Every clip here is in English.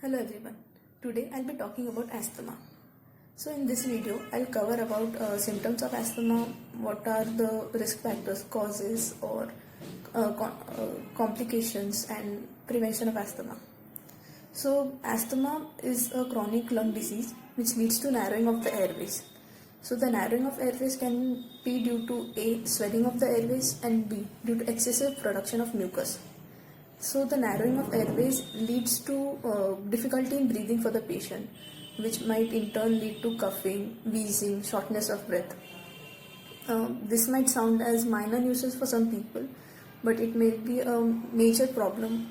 Hello everyone. Today I'll be talking about asthma. So in this video I'll cover about symptoms of asthma, what are the risk factors, causes or complications and prevention of asthma. So asthma is a chronic lung disease which leads to narrowing of the airways. So the narrowing of airways can be due to A. Swelling of the airways and B. Due to excessive production of mucus. So the narrowing of airways leads to difficulty in breathing for the patient, which might in turn lead to coughing, wheezing, shortness of breath. This might sound as minor nuisance for some people, but it may be a major problem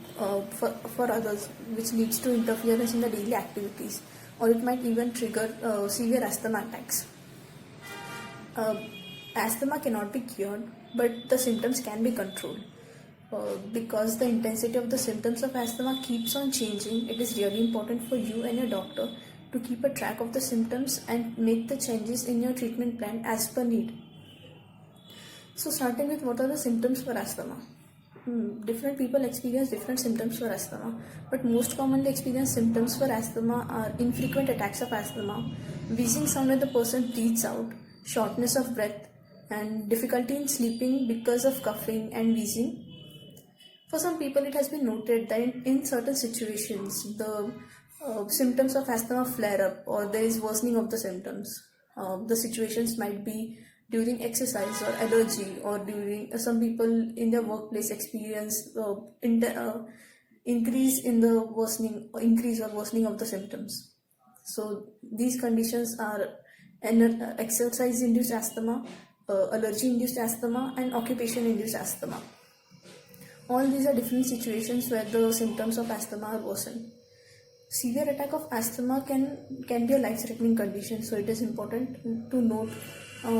for others, which leads to interference in the daily activities, or it might even trigger severe asthma attacks. Asthma cannot be cured, but the symptoms can be controlled. Because the intensity of the symptoms of asthma keeps on changing, it is really important for you and your doctor to keep a track of the symptoms and make the changes in your treatment plan as per need. So starting with what are the symptoms for asthma? Different people experience different symptoms for asthma, but most commonly experienced symptoms for asthma are infrequent attacks of asthma, wheezing sound when the person breathes out, shortness of breath, and difficulty in sleeping because of coughing and wheezing. For some people, it has been noted that in certain situations, the symptoms of asthma flare up or there is worsening of the symptoms. The situations might be during exercise or allergy, or during some people in their workplace experience increase in the increase or worsening of the symptoms. So these conditions are exercise-induced asthma, allergy-induced asthma, and occupation-induced asthma. All these are different situations where the symptoms of asthma are worsened. Severe attack of asthma can be a life-threatening condition, so it is important to note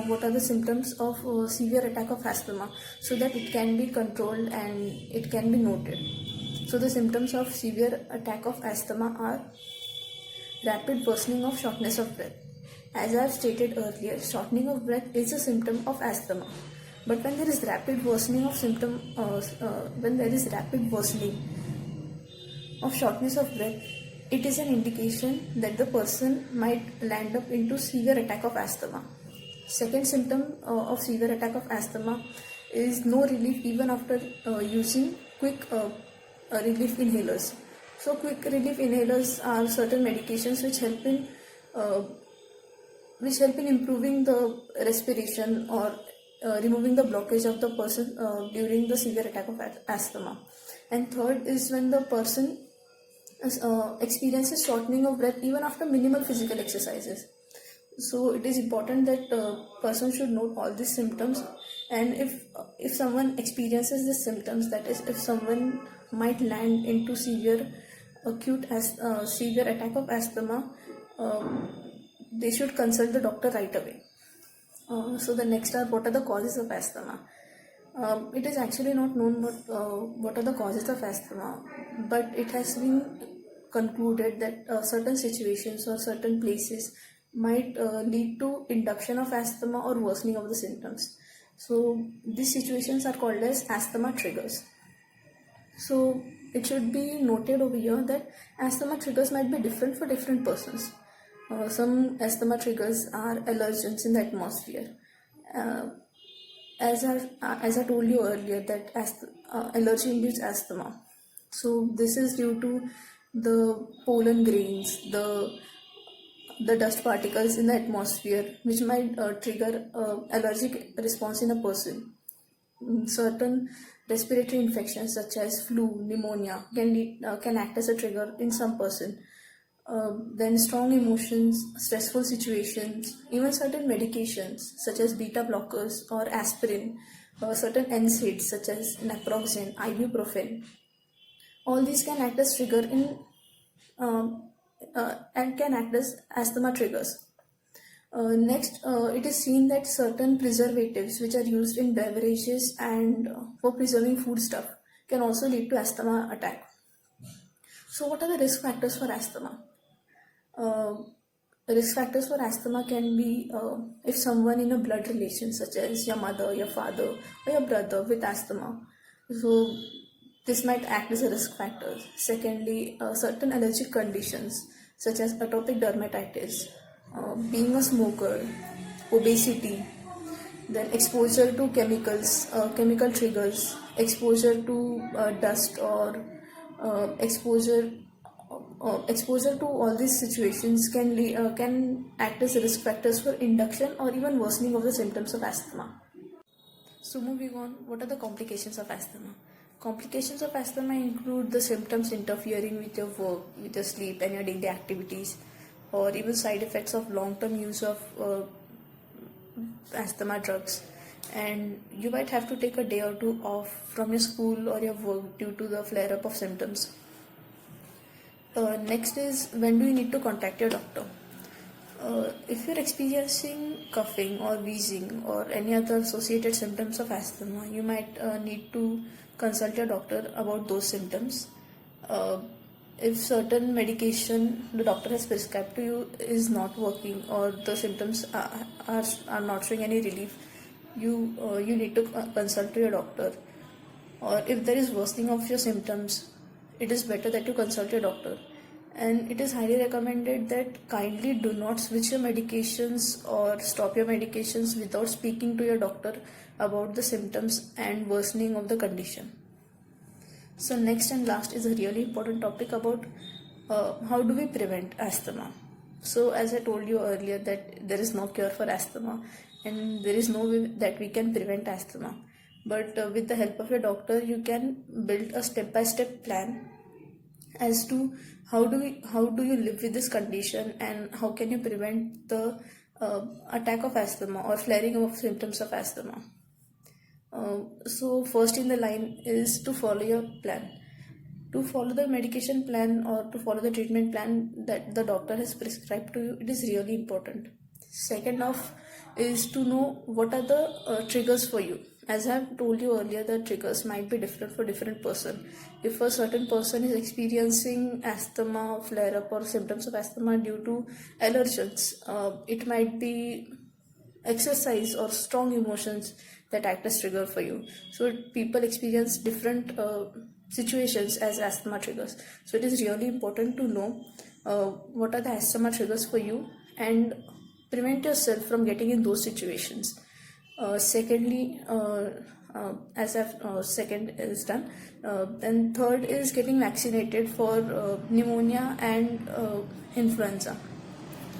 what are the symptoms of severe attack of asthma so that it can be controlled and it can be noted. So the symptoms of severe attack of asthma are rapid worsening of shortness of breath. As I have stated earlier, shortening of breath is a symptom of asthma. But when there is rapid worsening of shortness of breath, it is an indication that the person might land up into severe attack of asthma. Second symptom of severe attack of asthma is no relief even after using quick relief inhalers. So quick relief inhalers are certain medications which help in improving the respiration or removing the blockage of the person during the severe attack of asthma. And third is when the person experiences shortening of breath even after minimal physical exercises. So it is important that person should note all these symptoms, and if someone experiences these symptoms, that is, if someone might land into severe attack of asthma, they should consult the doctor right away. So the next are what are the causes of asthma. It is actually not known what are the causes of asthma, but it has been concluded that certain situations or certain places might lead to induction of asthma or worsening of the symptoms. So these situations are called as asthma triggers. So it should be noted over here that asthma triggers might be different for different persons. Some asthma triggers are allergens in the atmosphere. As I told you earlier, that allergy-induced asthma. So this is due to the pollen grains, the dust particles in the atmosphere, which might trigger allergic response in a person. Certain respiratory infections such as flu, pneumonia can act as a trigger in some person. Then strong emotions, stressful situations, even certain medications such as beta blockers or aspirin, certain NSAIDs such as naproxen, ibuprofen. All these can act as trigger and can act as asthma triggers. Next, it is seen that certain preservatives which are used in beverages and for preserving foodstuff can also lead to asthma attack. So what are the risk factors for asthma? Risk factors for asthma can be if someone in a blood relation such as your mother, your father or your brother with asthma. So This might act as a risk factor. Secondly, certain allergic conditions such as atopic dermatitis, being a smoker, obesity, then exposure to chemicals, chemical triggers, exposure to dust, or exposure exposure to all these situations can act as risk factors for induction or even worsening of the symptoms of asthma. So moving on, what are the complications of asthma? Complications of asthma include the symptoms interfering with your work, with your sleep and your daily activities, or even side effects of long-term use of asthma drugs. And you might have to take a day or two off from your school or your work due to the flare-up of symptoms. Next is, when do you need to contact your doctor? If you're experiencing coughing or wheezing or any other associated symptoms of asthma, you might need to consult your doctor about those symptoms. If certain medication the doctor has prescribed to you is not working, or the symptoms are not showing any relief, you need to consult to your doctor. Or if there is worsening of your symptoms, it is better that you consult your doctor. And it is highly recommended that kindly do not switch your medications or stop your medications without speaking to your doctor about the symptoms and worsening of the condition. So next and last is a really important topic about how do we prevent asthma. So as I told you earlier that there is no cure for asthma and there is no way that we can prevent asthma. But with the help of your doctor, you can build a step-by-step plan as to how do you live with this condition and how can you prevent the attack of asthma or flaring of symptoms of asthma. So first in the line is to follow your plan. To follow the medication plan or to follow the treatment plan that the doctor has prescribed to you, it is really important. Second off is to know what are the triggers for you. As I have told you earlier, the triggers might be different for different person. If a certain person is experiencing asthma, flare-up or symptoms of asthma due to allergens, it might be exercise or strong emotions that act as trigger for you. So people experience different situations as asthma triggers. So it is really important to know what are the asthma triggers for you and prevent yourself from getting in those situations. Secondly, as I've second is done, and third is getting vaccinated for pneumonia and influenza.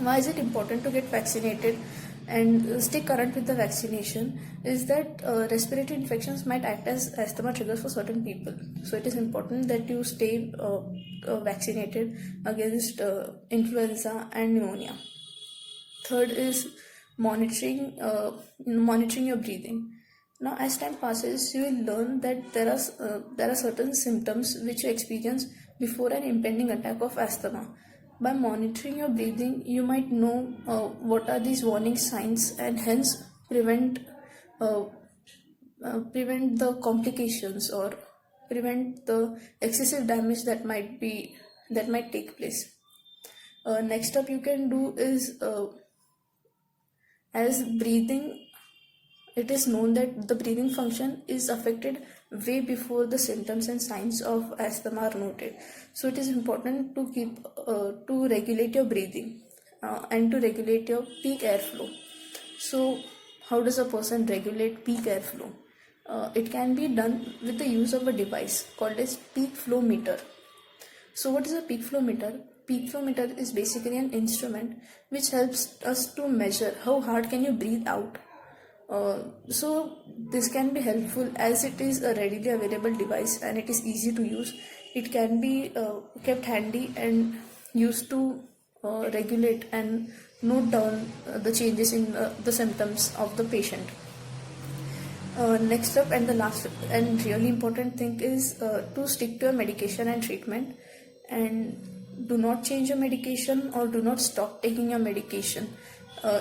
Why is it important to get vaccinated and stay current with the vaccination? Is that respiratory infections might act as asthma triggers for certain people. So it is important that you stay vaccinated against influenza and pneumonia. Third is monitoring your breathing. Now, as time passes, you will learn that there are certain symptoms which you experience before an impending attack of asthma. By monitoring your breathing, you might know what are these warning signs and hence prevent the complications or prevent the excessive damage that might take place. Next up you can do is as breathing, it is known that the breathing function is affected way before the symptoms and signs of asthma are noted. So it is important to keep to regulate your breathing and to regulate your peak airflow. So how does a person regulate peak airflow? It can be done with the use of a device called as peak flow meter. So what is a peak flow meter? Peak flow meter is basically an instrument which helps us to measure how hard can you breathe out. So this can be helpful as it is a readily available device and it is easy to use. It can be kept handy and used to regulate and note down the changes in the symptoms of the patient. Next up and the last and really important thing is to stick to your medication and treatment, and do not change your medication or do not stop taking your medication.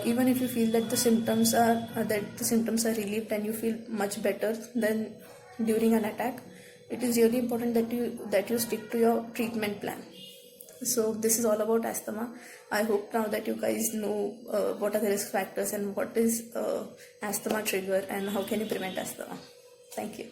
Even if you feel that the symptoms are relieved and you feel much better than during an attack, it is really important that you stick to your treatment plan. So this is all about asthma. I hope now that you guys know what are the risk factors and what is asthma trigger and how can you prevent asthma. Thank you.